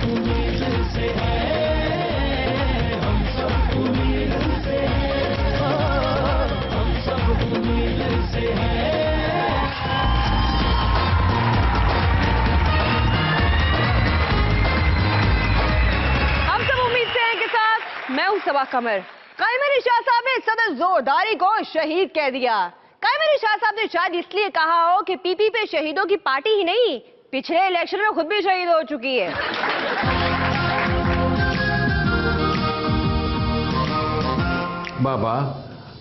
उम्मीद से है, हम सब उम्मीद से है, हम सब उम्मीद से है। हम सब उम्मीद से हैं के साथ मैं हूं सबा कमर। कायमरी शाह साहब ने सदर जोरदारी को शहीद कह दिया। कायमरी शाह साहब ने शायद इसलिए कहा हो कि पीपी पे शहीदों की पार्टी ही नहीं, पिछले इलेक्शन में खुद भी शहीद हो चुकी है। बाबा,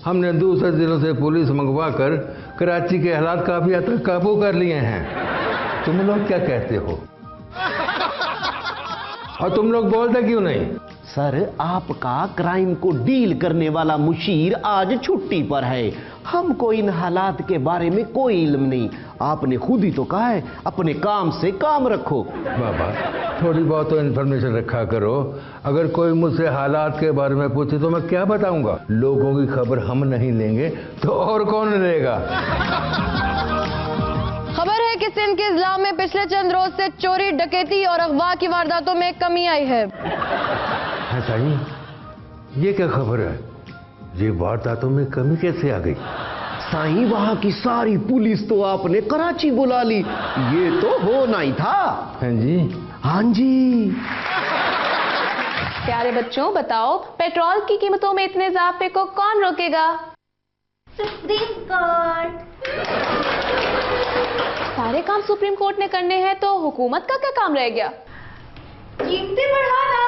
हमने दूसरे दिनों से पुलिस मंगवा कर कराची के हालात काफी हद तक काबू कर लिए हैं। तुम लोग क्या कहते हो? और तुम लोग बोलते क्यों नहीं? सर, आपका क्राइम को डील करने वाला मुशीर आज छुट्टी पर है। हमको इन हालात के बारे में कोई इल्म नहीं। आपने खुद ही तो कहा है अपने काम से काम रखो। बाबा, थोड़ी बहुत तो इन्फॉर्मेशन रखा करो। अगर कोई मुझसे हालात के बारे में पूछे तो मैं क्या बताऊंगा? लोगों की खबर हम नहीं लेंगे तो और कौन लेगा? खबर है कि सिंध के इजला में पिछले चंद रोज से चोरी, डकैती और अगवा की वारदातों में कमी आई है। साईं, ये क्या खबर है? ये वारदातों में कमी कैसे आ गई? साईं, वहां की सारी पुलिस तो आपने कराची बुला ली। ये तो होना ही था। हाँ जी, हाँ जी। प्यारे बच्चों, बताओ पेट्रोल की कीमतों में इतने इजाफे को कौन रोकेगा? Supreme court. सारे काम सुप्रीम कोर्ट ने करने हैं तो हुकूमत का क्या काम रह गया? कीमतें बढ़ाना।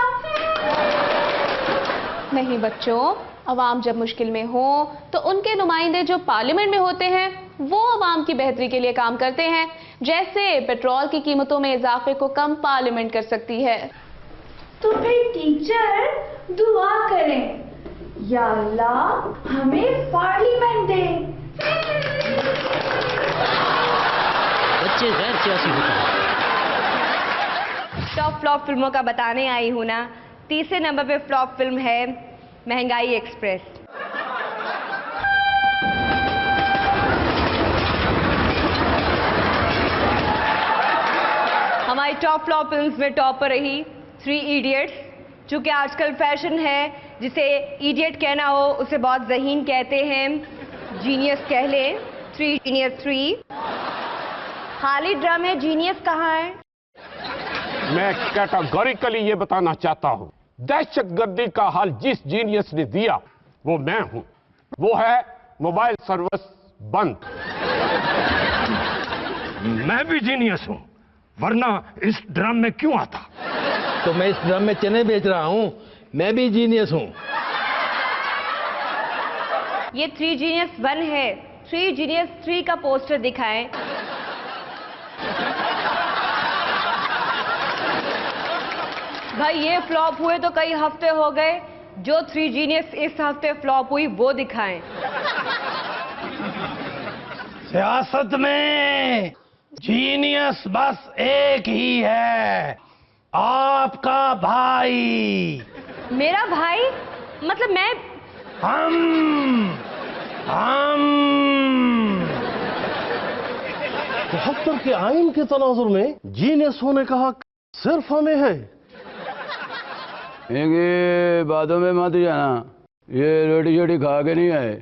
नहीं बच्चों, अवाम जब मुश्किल में हो तो उनके नुमाइंदे जो पार्लियामेंट में होते हैं वो अवाम की बेहतरी के लिए काम करते हैं। जैसे पेट्रोल की कीमतों में इजाफे को कम पार्लियामेंट कर सकती है। तो फिर टीचर दुआ करें, या अल्लाह हमें पार्लियामेंट दे। बच्चे गैर सियासी होते हैं। टॉप फ्लॉप फिल्मों का बताने आई हूं ना। तीसरे नंबर पे फ्लॉप फिल्म है महंगाई एक्सप्रेस। हमारी टॉप फ्लॉप फिल्म्स में टॉप पर रही 3 इडियट्स, जो कि आजकल फैशन है। जिसे इडियट कहना हो उसे बहुत ज़हीन कहते हैं, जीनियस कह लें। 3 जीनियस 3। खाली ड्रम है, जीनियस कहाँ है? मैं कैटेगोरिकली ये बताना चाहता हूं, दहशतगर्दी का हाल जिस जीनियस ने दिया वो मैं हूं। वो है मोबाइल सर्विस बंद। मैं भी जीनियस हूं, वरना इस ड्रम में क्यों आता? तो मैं इस ड्रम में चने बेच रहा हूँ, मैं भी जीनियस हूँ। ये 3 जीनियस 1 है। 3 जीनियस 3 का पोस्टर दिखाएं। भाई, ये फ्लॉप हुए तो कई हफ्ते हो गए। जो 3 जीनियस इस हफ्ते फ्लॉप हुई वो दिखाएं। सियासत में जीनियस बस एक ही है, आपका भाई। मेरा भाई? मतलब मैं? हम 73 के आइन के तनाजुर में जीनियस होने का हक सिर्फ हमें है। ये बातों में मत जाना, ये रोटी शोटी खा के नहीं आए।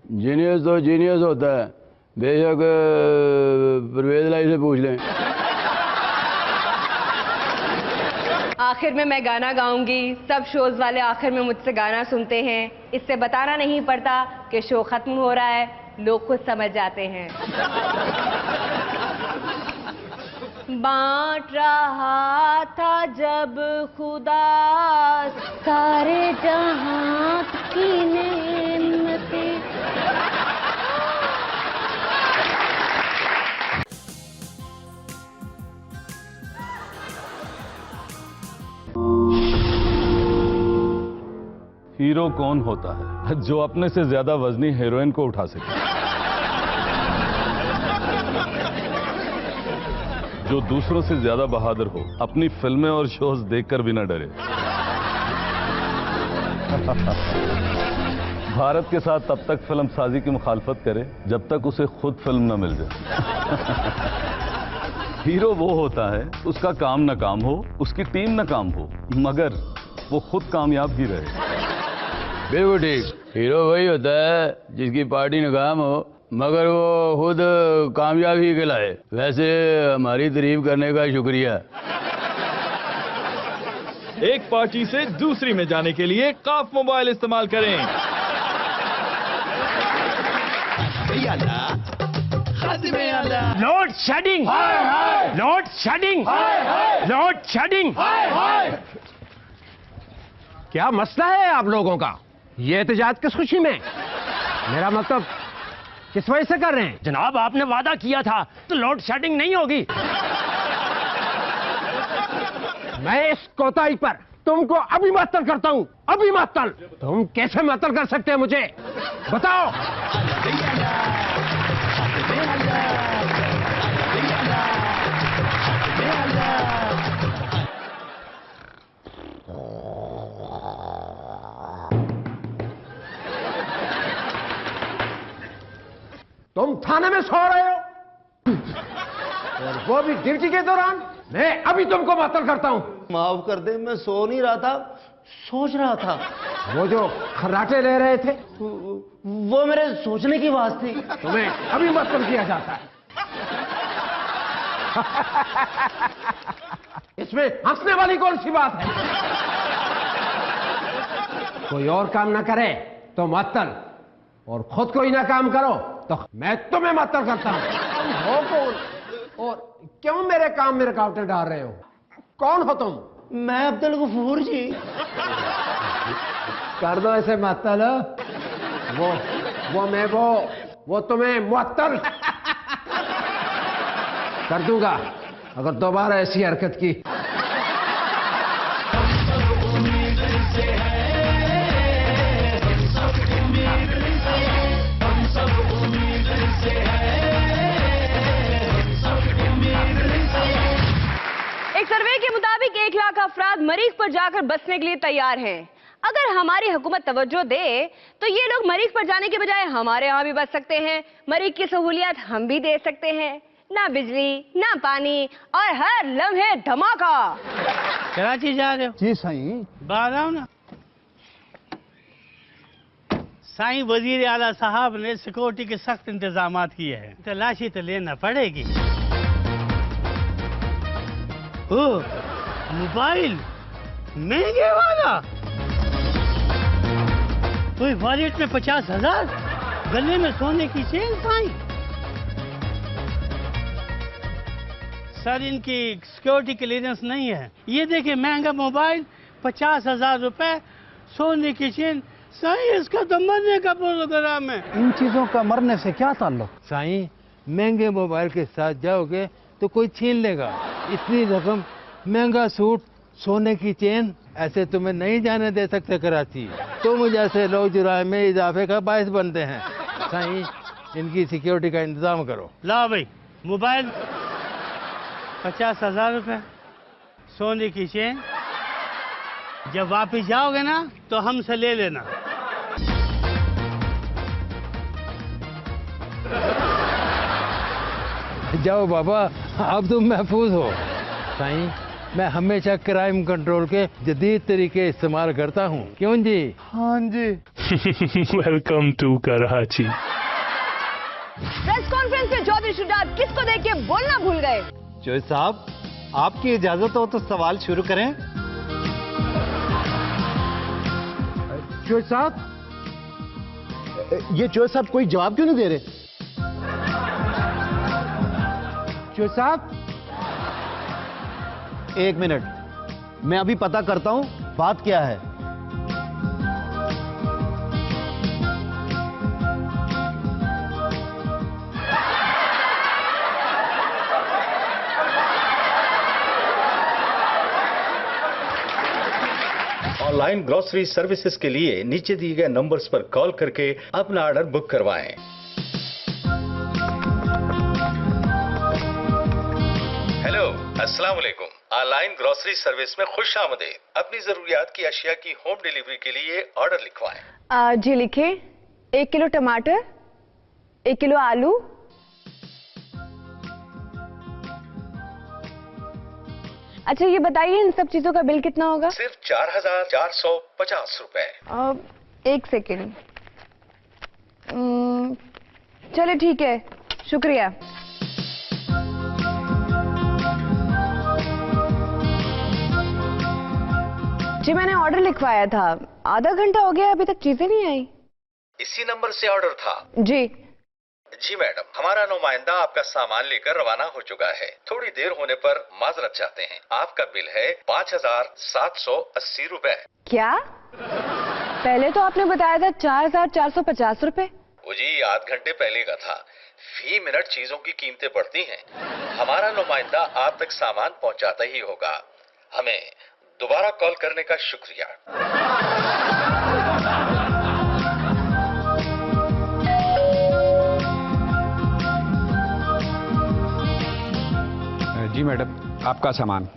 जीनियस तो जीनियस होता है, बेशक परवेज लाई से पूछ लें। आखिर में मैं गाना गाऊंगी। सब शोज वाले आखिर में मुझसे गाना सुनते हैं। इससे बताना नहीं पड़ता कि शो खत्म हो रहा है, लोग खुद समझ जाते हैं। बांट रहा था जब खुदा सारे जहां की नेमतें। हीरो कौन होता है? जो अपने से ज्यादा वजनी हीरोइन को उठा सके, जो दूसरों से ज्यादा बहादुर हो, अपनी फिल्में और शोज देखकर भी न डरे। भारत के साथ तब तक फिल्म साजी की मुखालफत करे जब तक उसे खुद फिल्म न मिल जाए। हीरो वो होता है उसका काम नाकाम हो, उसकी टीम नाकाम हो, मगर वो खुद कामयाब भी रहे। बिल्कुल ठीक। हीरो वही होता है जिसकी पार्टी नाकाम हो मगर वो खुद कामयाब ही कहलाए। वैसे हमारी तारीफ करने का शुक्रिया। एक पार्टी से दूसरी में जाने के लिए काफ मोबाइल इस्तेमाल करें। Load shedding, load shedding, load shedding. क्या मसला है आप लोगों का? ये एहतजाज किस खुशी में? मेरा मतलब किस वजह से कर रहे हैं? जनाब आपने वादा किया था तो लोड शेडिंग नहीं होगी। मैं इस कोताही पर तुमको अभी मअतल करता हूं, अभी मअतल। तुम कैसे मअतल कर सकते हैं मुझे बताओ? तुम थाने में सो रहे हो और वो भी ड्यूटी के दौरान। मैं अभी तुमको मअतल करता हूं। माफ कर दे, मैं सो नहीं रहा था, सोच रहा था। वो जो खर्राटे ले रहे थे वो मेरे सोचने की बात थी। तुम्हें अभी मअतल किया जाता है। इसमें हंसने वाली कौन सी बात है? कोई और काम ना करे तो मअतल, और खुद कोई ना काम करो तो मैं तुम्हें मअतल करता हूं। तुम हो कौन और क्यों मेरे काम में रुकावटें डाल रहे हो? कौन हो तुम? मैं अब्दुल गफूर जी। कर दो ऐसे मअतल। वो तुम्हें मुअत्तल कर दूंगा अगर दोबारा ऐसी हरकत की। एक सर्वे के मुताबिक 1 लाख अफराद मरीज पर जाकर बसने के लिए तैयार हैं। अगर हमारी हुकूमत तवज्जो दे तो ये लोग मरीज पर जाने के बजाय हमारे यहाँ भी बस सकते हैं। मरीज की सहूलियत हम भी दे सकते हैं। ना बिजली, ना पानी और हर लम्हे धमाका। कराची जा रहे हो? जी साईं। बाहर आओ ना। साईं वजीर आला साहब ने सिक्योरिटी के सख्त इंतजाम किए हैं। तलाशी तो लेना पड़ेगी। ओ, मोबाइल महंगे वाला। कोई वॉलेट में 50,000, गले में सोने की चेन। साईं सर, इनकी सिक्योरिटी क्लियरेंस नहीं है। ये देखिए महंगा मोबाइल, 50,000 रुपए, सोने की चेन। साईं इसका तो मरने का प्रोग्राम है। इन चीजों का मरने से क्या ताल्लुक? साईं, महंगे मोबाइल के साथ जाओगे तो कोई छीन लेगा। इतनी रकम, महंगा सूट, सोने की चेन, ऐसे तुम्हें नहीं जाने दे सकते कराची। तुम जैसे लोग जुर्म में इजाफे का बायस बनते हैं। साईं, इनकी सिक्योरिटी का इंतजाम करो। लाओ भाई मोबाइल, 50,000 रुपए, सोने की चेन। जब वापिस जाओगे ना तो हमसे ले लेना। जाओ बाबा, अब तुम महफूज हो। साईं, मैं हमेशा क्राइम कंट्रोल के जदीद तरीके इस्तेमाल करता हूँ। क्यों जी? हाँ जी। Welcome to Karachi. Press conference में चौधरी शुजात किसको देख के बोलना भूल गए? चौधरी साहब, आपकी इजाजत हो तो सवाल शुरू करें। चौधरी साहब, ये चौधरी साहब कोई जवाब क्यों नहीं दे रहे? चौधरी साहब, 1 मिनट, मैं अभी पता करता हूं बात क्या है। ऑनलाइन ग्रोसरी सर्विसेज के लिए नीचे दिए गए नंबर्स पर कॉल करके अपना ऑर्डर बुक करवाएं। हेलो, अस्सलाम वालेकुम। ऑनलाइन ग्रोसरी सर्विस में खुश आमदीद। अपनी जरूरियात की अशिया की होम डिलीवरी के लिए ऑर्डर लिखवाएं। जी लिखे। 1 किलो टमाटर, 1 किलो आलू, अच्छा ये बताइए इन सब चीजों का बिल कितना होगा? सिर्फ 4,450 रुपए। एक सेकेंड। चलो ठीक है, शुक्रिया। जी मैंने ऑर्डर लिखवाया था, आधा घंटा हो गया अभी तक चीजें नहीं आई। इसी नंबर से ऑर्डर था? जी जी मैडम, हमारा नुमाइंदा आपका सामान लेकर रवाना हो चुका है। थोड़ी देर होने पर माजरत चाहते हैं। आपका बिल है 5,780 रुपए। क्या? पहले तो आपने बताया था 4,450 रुपए। वो जी आध घंटे पहले का था। फी मिनट चीजों की कीमतें बढ़ती हैं। हमारा नुमाइंदा आप तक सामान पहुंचाता ही होगा। हमें दोबारा कॉल करने का शुक्रिया। जी मैडम, आपका सामान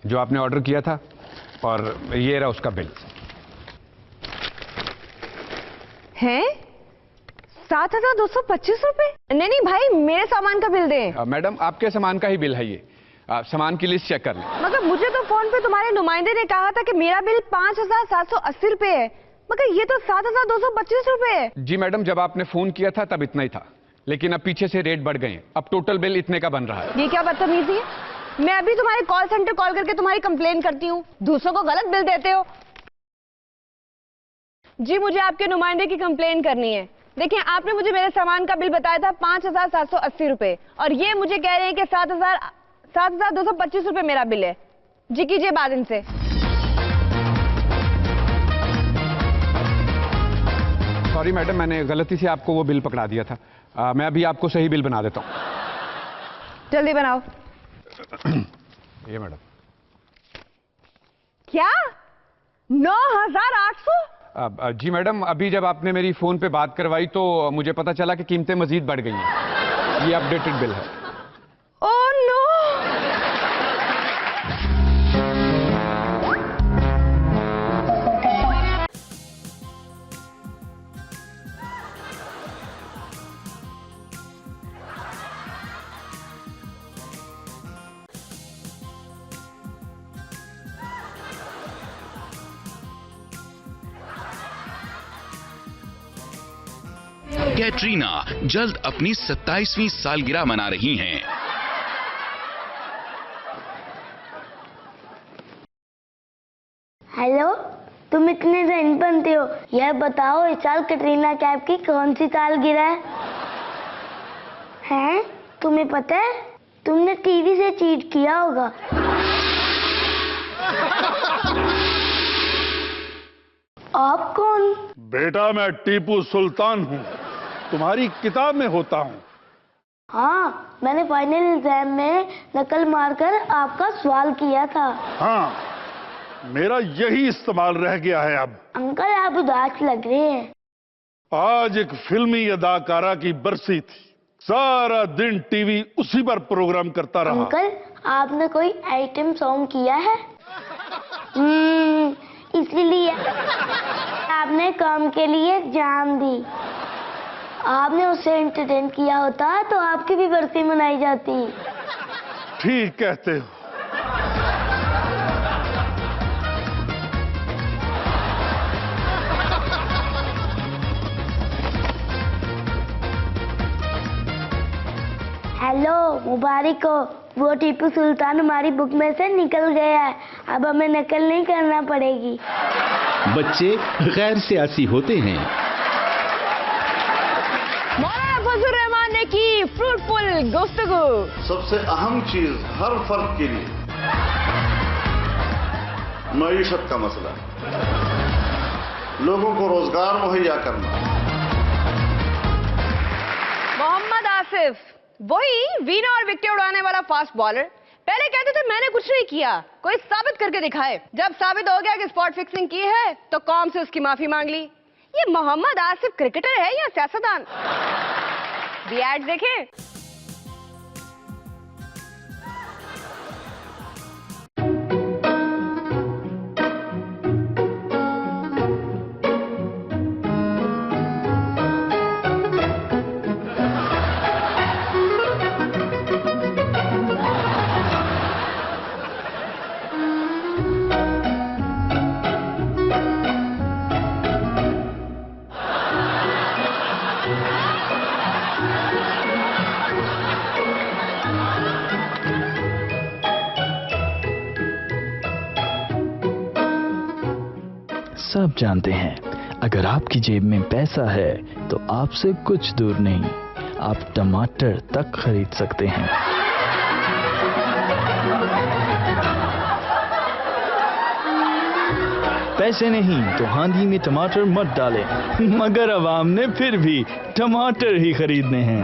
जो आपने ऑर्डर किया था और ये रहा उसका बिल। हैं? 7,225 रुपए? नहीं भाई, मेरे सामान का बिल दें। मैडम आपके सामान का ही बिल है ये। सामान की लिस्ट चेक कर लें। मगर मुझे तो फोन पे तुम्हारे नुमाइंदे ने कहा था कि मेरा बिल 5,780 रुपए है, मगर ये तो 7,225 रुपए है। जी मैडम, जब आपने फोन किया था तब इतना ही था, लेकिन अब पीछे से रेट बढ़ गए हैं। अब टोटल बिल इतने का बन रहा है। ये क्या बदतमीजी है? मैं अभी तुम्हारे कॉल सेंटर कॉल करके तुम्हारी कंप्लेन करती हूँ। दूसरों को गलत बिल देते हो। जी मुझे आपके नुमाइंदे की कंप्लेन करनी है। देखिए आपने मुझे मेरे सामान का बिल बताया था 5,780 रुपए और ये मुझे कह रहे हैं कि 7,225 रुपए मेरा बिल है। जी कीजिए बात इनसे। सॉरी मैडम, मैंने गलती से आपको वो बिल पकड़ा दिया था। मैं अभी आपको सही बिल बना देता हूँ। जल्दी बनाओ। ये मैडम। क्या? 9,800? जी मैडम, अभी जब आपने मेरी फोन पे बात करवाई तो मुझे पता चला कि कीमतें मजीद बढ़ गई हैं। ये अपडेटेड बिल है। Oh no! कैटरीना जल्द अपनी 27वीं सालगिरह मना रही हैं। हेलो, तुम इतने जहन बनते हो, यह बताओ इस साल कैटरीना कैफ की कौन सी सालगिरह है? तुम्हें पता है? तुमने टीवी से चीट किया होगा। आप कौन? बेटा मैं टीपू सुल्तान हूँ, तुम्हारी किताब में होता हूँ। हाँ, मैंने फाइनल एग्जाम में नकल मारकर आपका सवाल किया था। हाँ, मेरा यही इस्तेमाल रह गया है अब। अंकल आप उदास लग रहे हैं। आज एक फिल्मी अदाकारा की बरसी थी, सारा दिन टीवी उसी पर प्रोग्राम करता रहा। अंकल आपने कोई आइटम सॉन्ग किया है? इसलिए आपने काम के लिए जान दी। आपने उसे एंटरटेन किया होता तो आपकी भी बरसी मनाई जाती। ठीक कहते हो। हेलो, मुबारक हो। वो टीपू सुल्तान हमारी बुक में से निकल गया है, अब हमें नकल नहीं करना पड़ेगी। बच्चे गैर सियासी होते हैं। मौलाना फजल रहमान ने की फ्रूटफुल गुफ्तगू। सबसे अहम चीज हर फर्द के लिए मईशत का मसला, लोगों को रोजगार मुहैया करना। मोहम्मद आसिफ, वही वीना और विकेट उड़ाने वाला फास्ट बॉलर। पहले कहते थे मैंने कुछ नहीं किया, कोई साबित करके दिखाए। जब साबित हो गया कि स्पॉट फिक्सिंग की है तो कौम से उसकी माफी मांग ली। ये मोहम्मद आसिफ क्रिकेटर है या सियासतदान? दी एड देखें। सब जानते हैं, अगर आपकी जेब में पैसा है तो आपसे कुछ दूर नहीं, आप टमाटर तक खरीद सकते हैं। पैसे नहीं तो हांडी में टमाटर मत डालें, मगर अवाम ने फिर भी टमाटर ही खरीदने हैं।